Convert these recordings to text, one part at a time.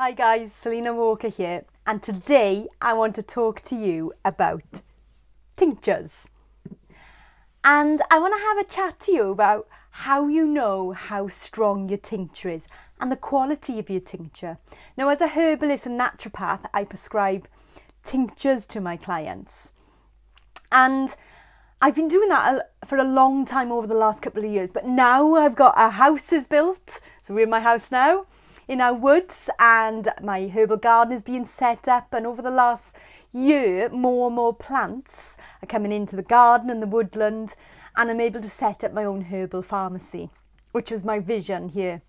Hi guys, Selena Walker here, and today I want to talk to you about tinctures. And I want to have a chat to you about how you know how strong your tincture is and the quality of your tincture. Now, as a herbalist and naturopath, I prescribe tinctures to my clients. And I've been doing that for a long time over the last couple of years, but now I've got our house is built. So we're in my house now, in our woods, and my herbal garden is being set up. And over the last year, more and more plants are coming into the garden and the woodland, and I'm able to set up my own herbal pharmacy, which was my vision here.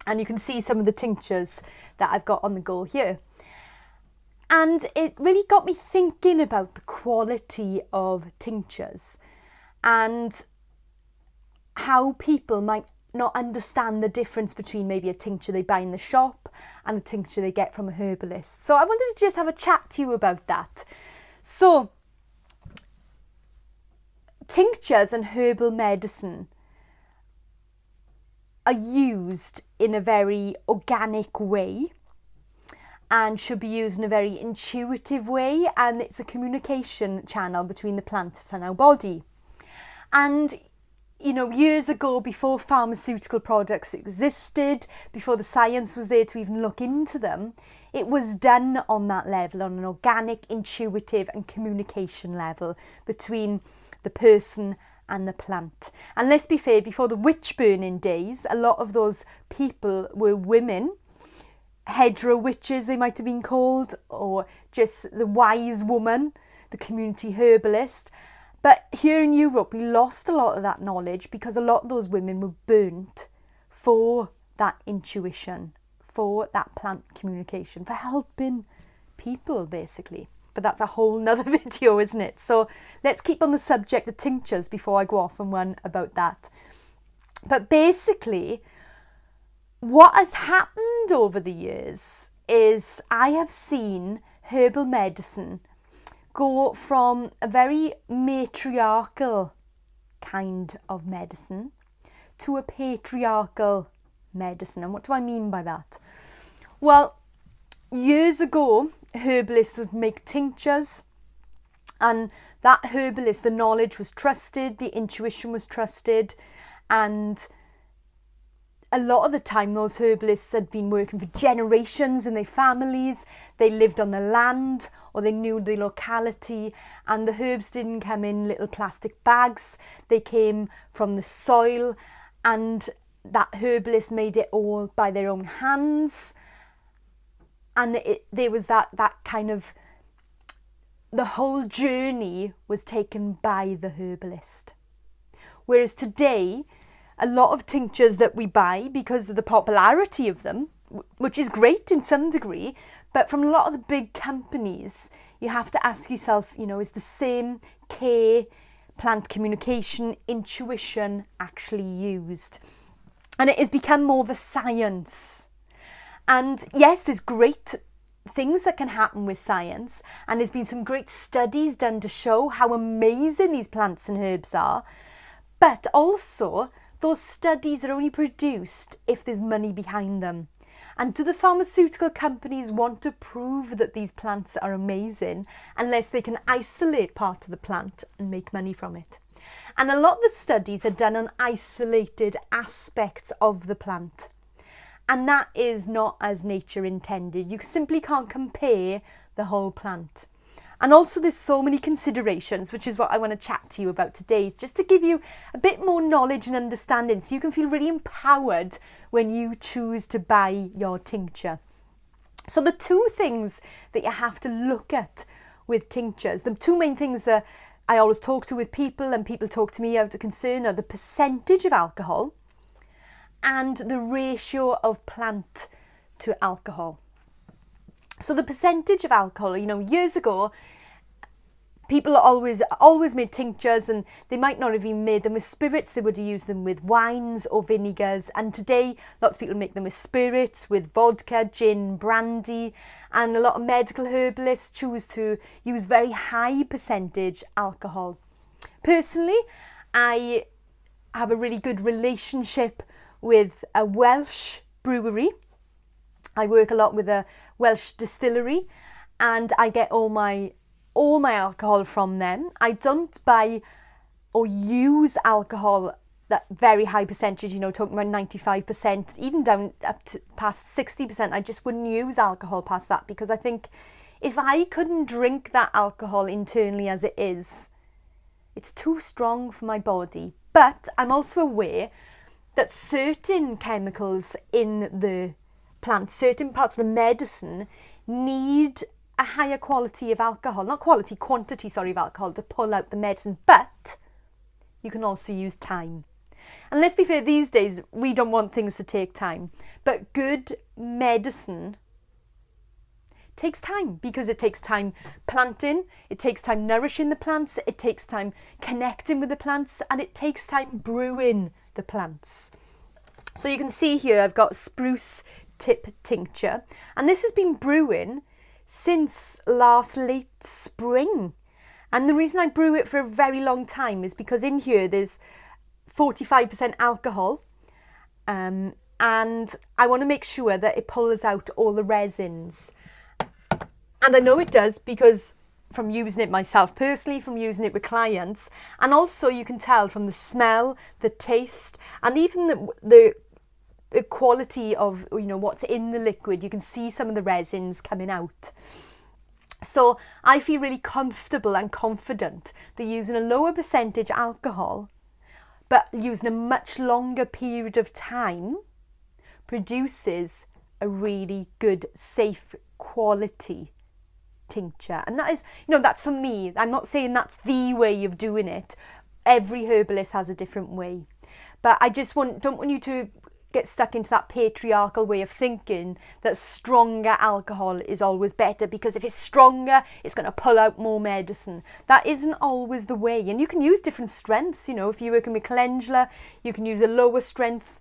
And you can see some of the tinctures that I've got on the go here. And it really got me thinking about the quality of tinctures and how people might not understand the difference between maybe a tincture they buy in the shop and a tincture they get from a herbalist. So I wanted to just have a chat to you about that. So tinctures and herbal medicine are used in a very organic way and should be used in a very intuitive way, and it's a communication channel between the plant and our body. And you know, years ago, before pharmaceutical products existed, before the science was there to even look into them, it was done on that level, on an organic, intuitive and communication level between the person and the plant. And let's be fair, before the witch burning days, a lot of those people were women, hedgerow witches they might have been called, or just the wise woman, the community herbalist. But here in Europe, we lost a lot of that knowledge because a lot of those women were burnt for that intuition, for that plant communication, for helping people, basically. But that's a whole nother video, isn't it? So let's keep on the subject of tinctures before I go off and one about that. But basically, what has happened over the years is I have seen herbal medicine go from a very matriarchal kind of medicine to a patriarchal medicine. And what do I mean by that? Well, years ago, herbalists would make tinctures, and that herbalist, the knowledge was trusted, the intuition was trusted, and a lot of the time those herbalists had been working for generations in their families. They lived on the land or they knew the locality, and the herbs didn't come in little plastic bags. They came from the soil, and that herbalist made it all by their own hands. And there was that kind of, the whole journey was taken by the herbalist. Whereas today, a lot of tinctures that we buy, because of the popularity of them, which is great in some degree, but from a lot of the big companies, you have to ask yourself, you know, is the same care, plant communication, intuition actually used? And it has become more of a science. And yes, there's great things that can happen with science, and there's been some great studies done to show how amazing these plants and herbs are, but also those studies are only produced if there's money behind them. And do the pharmaceutical companies want to prove that these plants are amazing unless they can isolate part of the plant and make money from it? And a lot of the studies are done on isolated aspects of the plant. And that is not as nature intended. You simply can't compare the whole plant. And also there's so many considerations, which is what I want to chat to you about today. It's just to give you a bit more knowledge and understanding so you can feel really empowered when you choose to buy your tincture. So the two things that you have to look at with tinctures, the two main things that I always talk to with people and people talk to me out of concern, are the percentage of alcohol and the ratio of plant to alcohol. So the percentage of alcohol, you know, years ago, people always made tinctures, and they might not have even made them with spirits. They would have used them with wines or vinegars. And today, lots of people make them with spirits, with vodka, gin, brandy. And a lot of medical herbalists choose to use very high percentage alcohol. Personally, I have a really good relationship with a Welsh brewery I work a lot with a Welsh distillery, and I get all my alcohol from them. I don't buy or use alcohol that very high percentage, talking about 95%, even down up to past 60%. I just wouldn't use alcohol past that, because I think if I couldn't drink that alcohol internally as it is, it's too strong for my body. But I'm also aware that certain chemicals in the plant, certain parts of the medicine, need a higher quality of alcohol, quantity of alcohol to pull out the medicine. But you can also use thyme. And let's be fair, these days we don't want things to take time. But good medicine takes time, because it takes time planting, it takes time nourishing the plants, it takes time connecting with the plants, and it takes time brewing the plants. So you can see here I've got spruce tip tincture, and this has been brewing since last late spring. And the reason I brew it for a very long time is because in here there's 45% alcohol, and I want to make sure that it pulls out all the resins. And I know it does because from using it myself personally, from using it with clients, and also you can tell from the smell, the taste, and even the quality of what's in the liquid. You can see some of the resins coming out. So I feel really comfortable and confident that using a lower percentage alcohol, but using a much longer period of time, produces a really good, safe quality tincture. And that is, that's for me. I'm not saying that's the way of doing it. Every herbalist has a different way. But I just don't want you to get stuck into that patriarchal way of thinking that stronger alcohol is always better, because if it's stronger, it's going to pull out more medicine. That isn't always the way. And you can use different strengths. If you're working with calendula, you can use a lower strength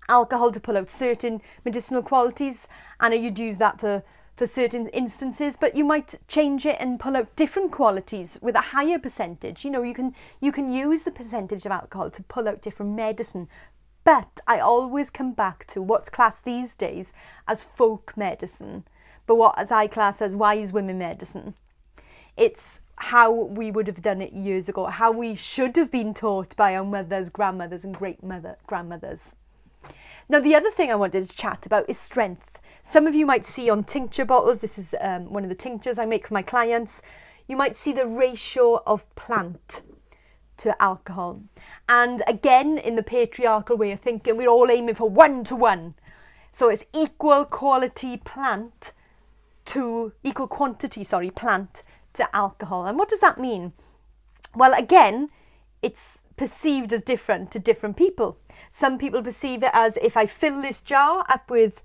alcohol to pull out certain medicinal qualities, and you'd use that for certain instances, but you might change it and pull out different qualities with a higher percentage. You can use the percentage of alcohol to pull out different medicine. But I always come back to what's classed these days as folk medicine, but what as I class as wise women medicine. It's how we would have done it years ago, how we should have been taught by our mothers, grandmothers and grandmothers. Now, the other thing I wanted to chat about is strength. Some of you might see on tincture bottles, this is one of the tinctures I make for my clients, you might see the ratio of plant to alcohol. And again, in the patriarchal way of thinking, we're all aiming for 1-to-1. So it's equal quantity plant to alcohol. And what does that mean? Well, again, it's perceived as different to different people. Some people perceive it as, if I fill this jar up with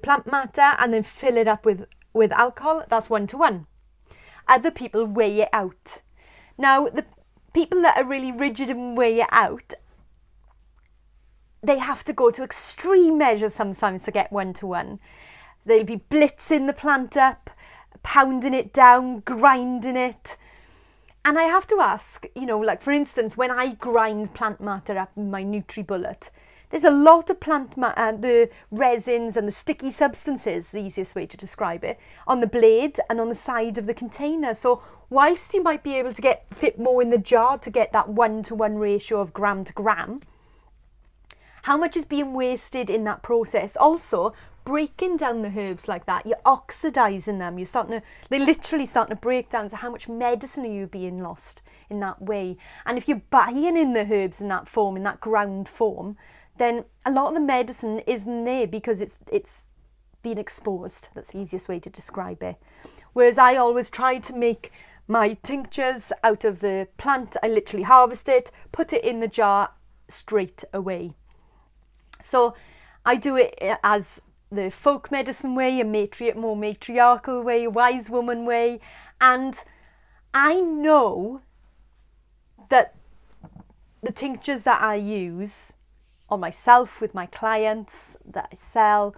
plant matter and then fill it up with alcohol, that's 1-to-1. Other people weigh it out. Now, the people that are really rigid and weigh it out, they have to go to extreme measures sometimes to get 1-to-1. They'll be blitzing the plant up, pounding it down, grinding it. And I have to ask, like for instance, when I grind plant matter up in my NutriBullet, there's a lot of the resins and the sticky substances, the easiest way to describe it, on the blade and on the side of the container. So whilst you might be able to fit more in the jar to get that 1-to-1 ratio of gram to gram, how much is being wasted in that process? Also, breaking down the herbs like that, you're oxidizing them. They're literally starting to break down. So how much medicine are you being lost in that way? And if you're buying in the herbs in that form, in that ground form, then a lot of the medicine isn't there because it's been exposed. That's the easiest way to describe it. Whereas I always try to make my tinctures out of the plant. I literally harvest it, put it in the jar straight away. So I do it as the folk medicine way, a more matriarchal way, a wise woman way. And I know that the tinctures that I use on myself, with my clients that I sell,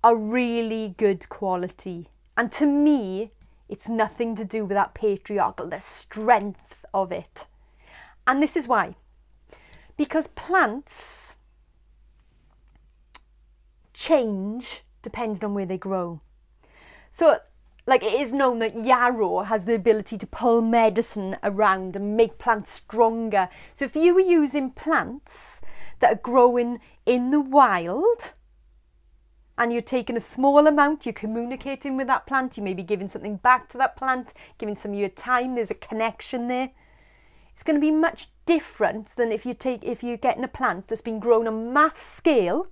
are really good quality. And to me, it's nothing to do with that patriarchal, the strength of it. And this is why. Because plants change depending on where they grow. So, like, it is known that yarrow has the ability to pull medicine around and make plants stronger. So if you were using plants that are growing in the wild and you're taking a small amount, you're communicating with that plant, you may be giving something back to that plant, giving some of your time, there's a connection there. It's going to be much different than if you're getting a plant that's been grown on mass scale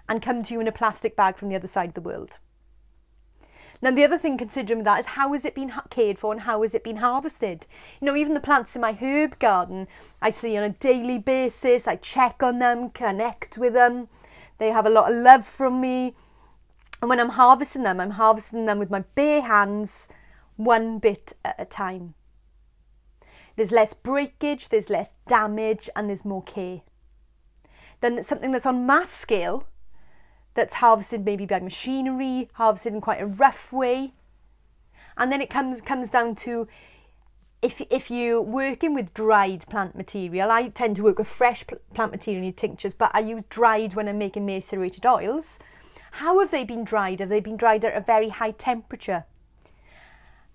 and come to you in a plastic bag from the other side of the world. Now, the other thing considering with that is how has it been cared for and how has it been harvested? You know, even the plants in my herb garden, I see on a daily basis, I check on them, connect with them. They have a lot of love from me. And when I'm harvesting them with my bare hands, one bit at a time. There's less breakage, there's less damage, and there's more care. Then something that's on mass scale, that's harvested maybe by machinery, harvested in quite a rough way. And then it comes down to if you're working with dried plant material, I tend to work with fresh plant material in tinctures, but I use dried when I'm making macerated oils. How have they been dried? Have they been dried at a very high temperature?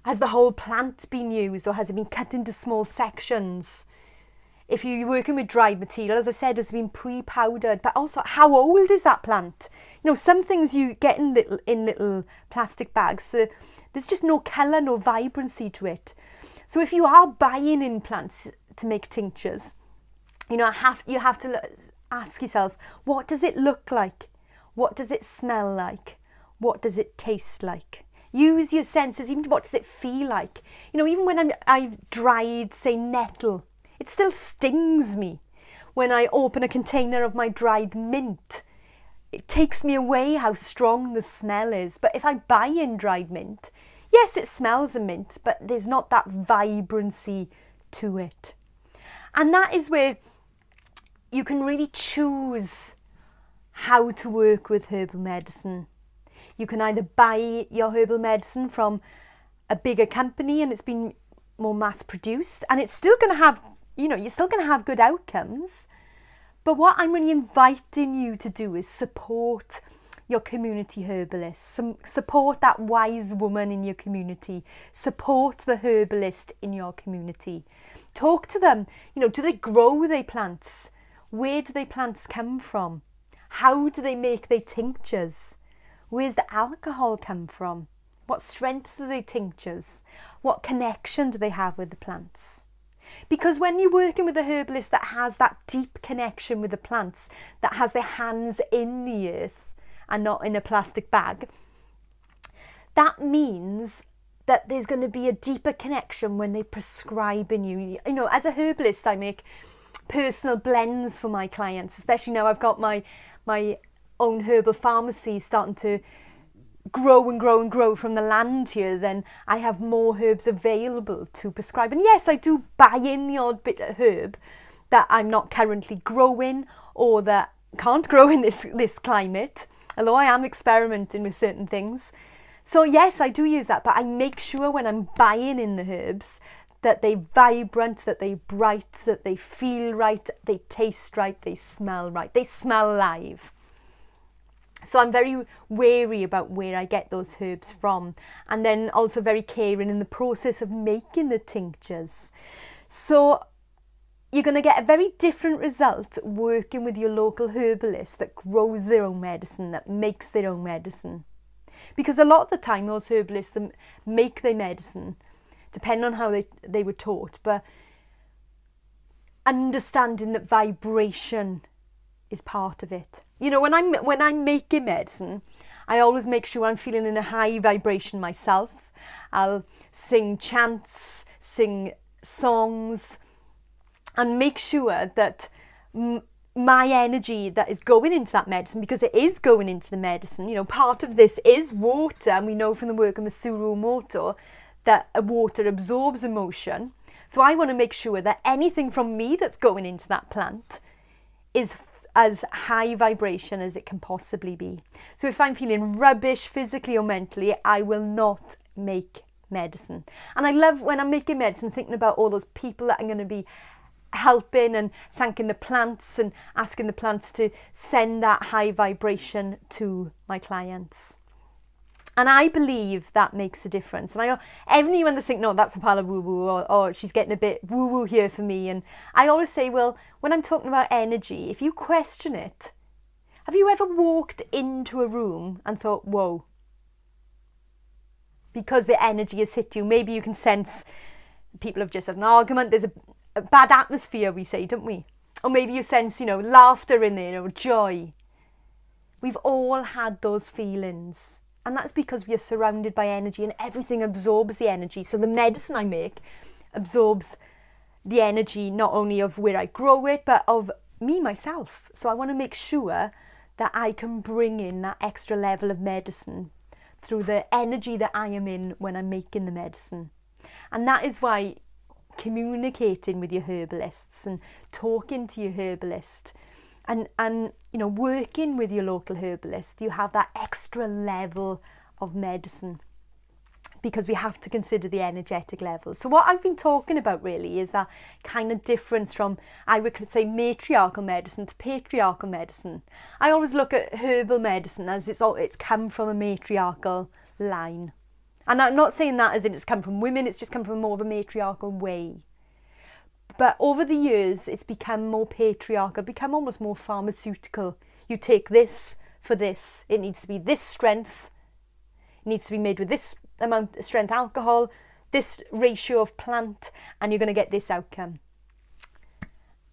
Has the whole plant been used, or has it been cut into small sections? If you're working with dried material, as I said, it's been pre-powdered, but also how old is that plant? You know, some things you get in little plastic bags, so there's just no colour, no vibrancy to it. So if you are buying in plants to make tinctures, you know, you have to ask yourself, what does it look like? What does it smell like? What does it taste like? Use your senses, even what does it feel like? You know, even when I've dried, say, nettle, it still stings me. When I open a container of my dried mint, it takes me away how strong the smell is. But if I buy in dried mint, yes, it smells of mint, but there's not that vibrancy to it. And that is where you can really choose how to work with herbal medicine. You can either buy your herbal medicine from a bigger company and it's been more mass produced, and it's still going to have, you know, you're still going to have good outcomes. But what I'm really inviting you to do is support your community herbalists, support that wise woman in your community, support the herbalist in your community. Talk to them, you know, do they grow their plants? Where do their plants come from? How do they make their tinctures? Where's the alcohol come from? What strengths are their tinctures? What connection do they have with the plants? Because when you're working with a herbalist that has that deep connection with the plants, that has their hands in the earth and not in a plastic bag, that means that there's going to be a deeper connection when they prescribe in you. You know, as a herbalist, I make personal blends for my clients, especially now I've got my own herbal pharmacy starting to grow and grow and grow from the land here. Then I have more herbs available to prescribe. And yes, I do buy in the odd bit of herb that I'm not currently growing or that can't grow in this climate, although I am experimenting with certain things. So yes, I do use that, but I make sure when I'm buying in the herbs that they're vibrant, that they're bright, that they feel right, they taste right, they smell right, they smell live. So I'm very wary about where I get those herbs from, and then also very caring in the process of making the tinctures. So you're going to get a very different result working with your local herbalist that grows their own medicine, that makes their own medicine. Because a lot of the time those herbalists that make their medicine, depending on how they were taught, but understanding that vibration is part of it. You know, when I'm making medicine, I always make sure I'm feeling in a high vibration myself. I'll sing chants, sing songs, and make sure that my energy that is going into that medicine, because it is going into the medicine, you know, part of this is water, and we know from the work of Masaru Emoto that water absorbs emotion. So I want to make sure that anything from me that's going into that plant is as high vibration as it can possibly be. So if I'm feeling rubbish physically or mentally, I will not make medicine. And I love when I'm making medicine thinking about all those people that I'm going to be helping and thanking the plants and asking the plants to send that high vibration to my clients. And I believe that makes a difference. And everyone that think, no, that's a pile of woo-woo, or she's getting a bit woo-woo here for me. And I always say, well, when I'm talking about energy, if you question it, have you ever walked into a room and thought, whoa, because the energy has hit you? Maybe you can sense people have just had an argument. There's a bad atmosphere, we say, don't we? Or maybe you sense, laughter in there, or joy. We've all had those feelings. And that's because we are surrounded by energy, and everything absorbs the energy. So the medicine I make absorbs the energy, not only of where I grow it, but of me, myself. So I want to make sure that I can bring in that extra level of medicine through the energy that I am in when I'm making the medicine. And that is why communicating with your herbalists and talking to your herbalist and working with your local herbalist, you have that extra level of medicine, because we have to consider the energetic level. So what I've been talking about really is that kind of difference from, I would say, matriarchal medicine to patriarchal medicine. I always look at herbal medicine as it's come from a matriarchal line. And I'm not saying that as in it's come from women, it's just come from more of a matriarchal way. But over the years, it's become more patriarchal, become almost more pharmaceutical. You take this for this. It needs to be this strength. It needs to be made with this amount of strength alcohol, this ratio of plant, and you're going to get this outcome.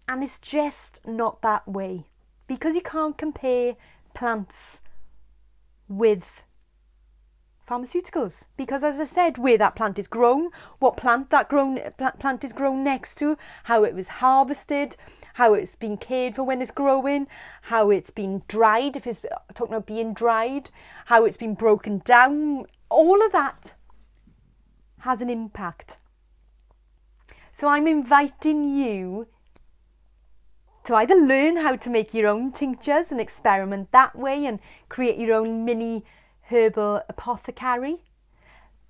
And it's just not that way, because you can't compare plants with pharmaceuticals, because as I said, where that plant is grown, what plant plant is grown next to, how it was harvested, how it's been cared for when it's growing, how it's been dried, if it's talking about being dried, how it's been broken down, all of that has an impact. So I'm inviting you to either learn how to make your own tinctures and experiment that way and create your own mini herbal apothecary.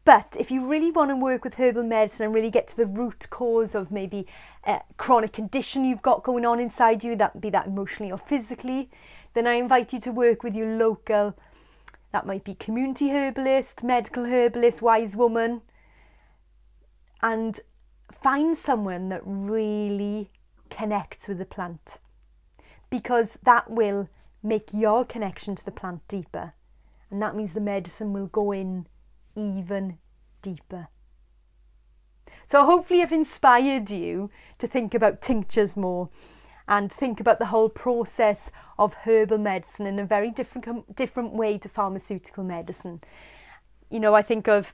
But if you really want to work with herbal medicine and really get to the root cause of maybe a chronic condition you've got going on inside you, that be that emotionally or physically, then I invite you to work with your local, that might be community herbalist, medical herbalist, wise woman, and find someone that really connects with the plant, because that will make your connection to the plant deeper. And that means the medicine will go in even deeper. So hopefully I've inspired you to think about tinctures more and think about the whole process of herbal medicine in a very different way to pharmaceutical medicine. I think of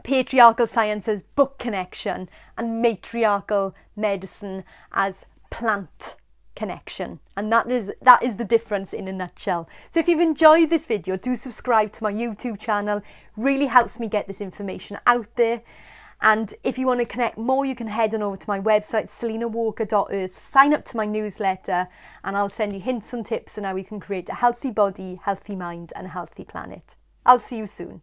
patriarchal science as book connection and matriarchal medicine as plant connection, and that is the difference in a nutshell. So if you've enjoyed this video, do subscribe to my YouTube channel. Really helps me get this information out there. And if you want to connect more, you can head on over to my website, selinawalker.earth, sign up to my newsletter, and I'll send you hints and tips on how you can create a healthy body, healthy mind and a healthy planet. I'll see you soon.